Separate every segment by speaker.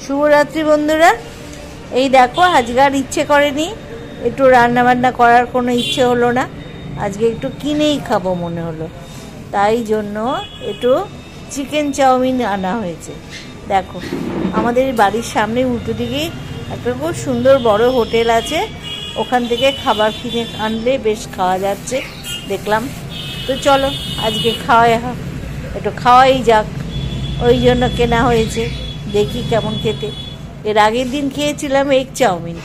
Speaker 1: শুভরাত্রি বন্ধুরা। এই দেখো আজকে আর ইচ্ছে করেনি, একটু রান্না বান্না করার কোনো ইচ্ছে হলো না, আজকে একটু কিনেই খাবো মনে হলো, তাই জন্য একটু চিকেন চাউমিন আনা হয়েছে। দেখো আমাদের বাড়ির সামনে উল্টো দিকেই একটা খুব সুন্দর বড় হোটেল আছে, ওখান থেকে খাবার কিনে আনলে বেশ খাওয়া যাচ্ছে দেখলাম। তো চলো আজকে একটু খাওয়াই যাক, ওই জন্য কেনা হয়েছে, দেখি কেমন খেতে। এর আগের দিন খেয়েছিলাম এগ চাউমিন,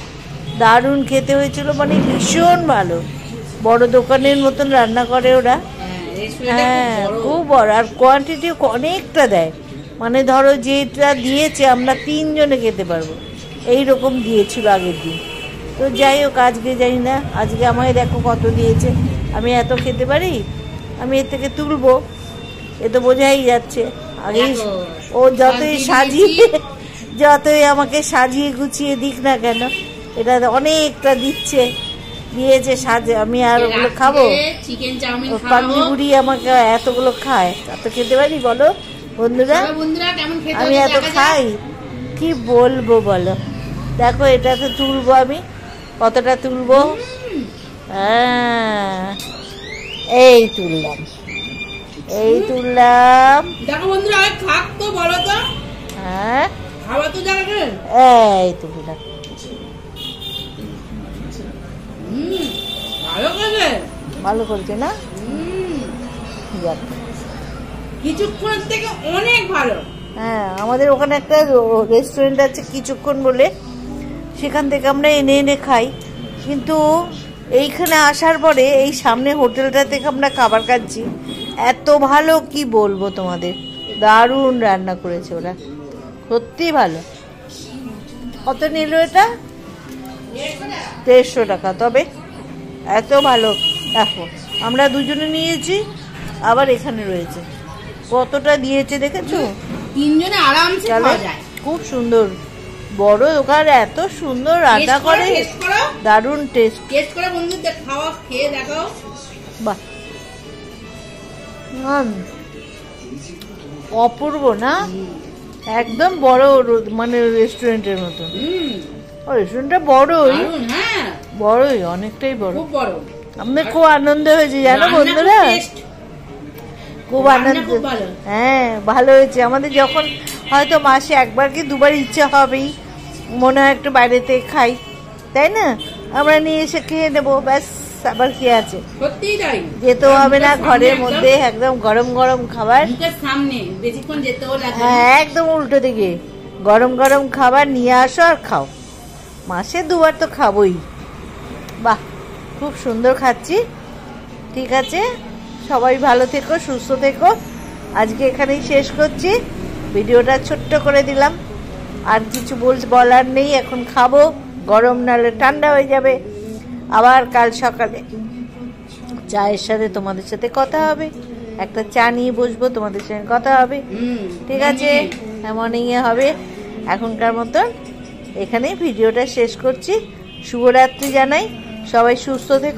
Speaker 1: দারুণ খেতে হয়েছিল, মানে ভীষণ ভালো, বড় দোকানের মতন রান্না করে ওরা। হ্যাঁ খুব বড়, আর কোয়ান্টিটি অনেকটা দেয়, মানে ধরো যেটা দিয়েছে আমরা 3 জনে খেতে পারবো এই রকম দিয়েছিল আগের দিন। তো যাই হোক আজকে জানি না, আজকে আমায় দেখো কত দিয়েছে, আমি এত খেতে পারি? আমি এর থেকে তুলবো, এ তো বোঝাই যাচ্ছে। আগেই ও যতই আমাকে সাজিয়ে গুছিয়ে দিক না কেন, এটা অনেকটা দিয়েছে সাজে, আমি আর ওগুলো খাবো? পাগলি বুড়ি আমাকে এতগুলো খায়, এত খেতে পারি বলো বন্ধুরা? আমি এত খাই, কি বলবো বলো? দেখো এটা তো তুলবো, আমি কতটা তুলবো, এই তুললাম।
Speaker 2: দেখো বন্ধুরা খাক তো বলো তো,
Speaker 1: হ্যাঁ
Speaker 2: খাওয়া তো যাবে,
Speaker 1: এই তুললাম। ভালো করেছে না?
Speaker 2: কিছুক্ষণ থেকে অনেক ভালো।
Speaker 1: হ্যাঁ আমাদের ওখানে একটা রেস্টুরেন্ট আছে কিছুক্ষণ বলে, সেখান থেকে আমরা এনে খাই, কিন্তু এইখানে আসার পরে এই সামনে হোটেলটা থেকে আমরা খাবার খাচ্ছি, এত ভালো কি বলবো তোমাদের, দারুণ রান্না করেছে ওরা, সত্যি ভালো। কত নিল এটা? 150 টাকা, তবে এত ভালো। দেখো আমরা দুজনে নিয়েছি, আবার এখানে রয়েছে, কতটা দিয়েছে দেখেছো?
Speaker 2: 3 জনে আরামসে খাওয়া যায়।
Speaker 1: খুব সুন্দর বড় দোকান, এত সুন্দর রান্না করে, দারুণ টেস্ট।
Speaker 2: টেস্ট করে বন্ধুদের খাওয়া খেয়ে দেখাও।
Speaker 1: বাহ অপূর্ব না, একদম বড়, মানে রেস্টুরেন্টের মতো। রেস্টুরেন্টটা বড়ই, বড়ই অনেকটাই বড়। আমাদের খুব আনন্দ হয়েছে জানো বন্ধুরা, খুব আনন্দ। হ্যাঁ ভালো হয়েছে আমাদের, যখন হয়তো মাসে একবার কি দুবার ইচ্ছা হবেই, মনে হয় একটু বাইরেতে খাই, তাই না? আমরা নিয়ে এসে খেয়ে নেবো, ব্যাস, আবার কি আছে, যেতেও হবে না, ঘরের মধ্যে একদম গরম গরম খাবার, হ্যাঁ একদম উল্টো দিকে গরম গরম খাবার নিয়ে আসো আর খাও, মাসে 2বার তো খাবোই। বাহ খুব সুন্দর খাচ্ছি। ঠিক আছে, সবাই ভালো থেকো, সুস্থ থেকো, আজকে এখানেই শেষ করছি ভিডিওটা, ছোট্ট করে দিলাম, আর কিছু বলার নেই, এখন খাবো, গরম নাহলে ঠান্ডা হয়ে যাবে। আবার কাল সকালে চায়ের সাথে তোমাদের সাথে কথা হবে, একটা চা নিয়ে বসবো, তোমাদের সঙ্গে কথা হবে, ঠিক আছে? মর্নিংয়ে হবে। এখনকার মতন এখানেই ভিডিওটা শেষ করছি, শুভরাত্রি জানাই, সবাই সুস্থ থেকো।